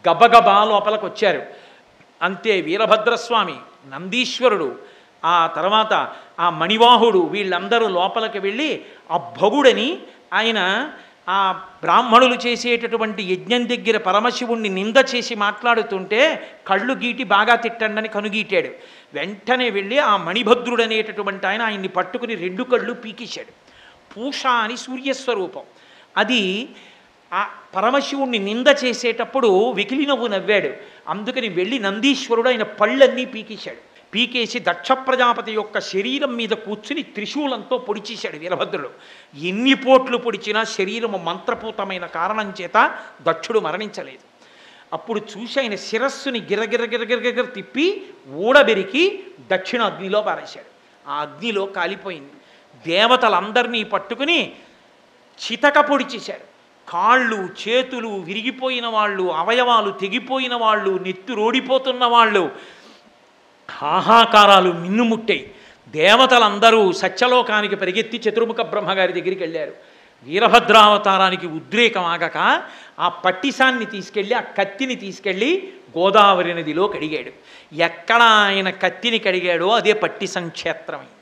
గబగబా లోపలికి వచ్చారు. అంతే వీరభద్రస్వామి, నందీశ్వరుడు, ఆ తర్వాత ఆ మణివాహుడు వీళ్ళందరూ లోపలికి వెళ్ళి ఆ భగుడని ఆయన ఆ బ్రాహ్మణులు చేసేటటువంటి యజ్ఞం దగ్గర పరమశివుణ్ణి నింద చేసి మాట్లాడుతుంటే కళ్ళు గీటి బాగా తిట్టండని కనుగీటాడు. వెంటనే వెళ్ళి ఆ మణిభద్రుడు అనేటటువంటి ఆయన్ని పట్టుకుని 2 కళ్ళు పీకేశాడు. పూష అని సూర్యస్వరూపం. అది ఆ పరమశివుణ్ణి నింద చేసేటప్పుడు వెకిలి నవ్వు నవ్వాడు. అందుకని వెళ్ళి నందీశ్వరుడు ఆయన పళ్ళన్నీ పీకేశాడు. పీకేసి దక్ష ప్రజాపతి యొక్క శరీరం మీద కూర్చుని త్రిశూలంతో పొడిచేశాడు వీరభద్రుడు. ఎన్ని పోట్లు పొడిచినా శరీరము మంత్రపూతమైన కారణం చేత దక్షుడు మరణించలేదు. అప్పుడు చూసి ఆయన శిరస్సుని గిరగిర తిప్పి ఊడబెరికి దక్షిణ అగ్నిలో పారేశాడు. ఆ అగ్నిలో కాలిపోయింది. దేవతలందరినీ పట్టుకుని చితక పొడిచేశారు. కాళ్ళు చేతులు విరిగిపోయిన వాళ్ళు, అవయవాలు తెగిపోయిన వాళ్ళు, నెత్తి రోడిపోతున్న వాళ్ళు, హాహాకారాలు మిన్నుముట్టాయి. దేవతలందరూ సత్యలోకానికి పరిగెత్తి చతుర్ముఖ బ్రహ్మగారి దగ్గరికి వెళ్ళారు. వీరభద్రావతారానికి ఉద్రేకం ఆగక ఆ పట్టిసాన్ని తీసుకెళ్ళి, ఆ కత్తిని తీసుకెళ్ళి గోదావరి నదిలో కడిగాడు. ఎక్కడ ఆయన కత్తిని కడిగాడో అదే పట్టిసం క్షేత్రమైంది.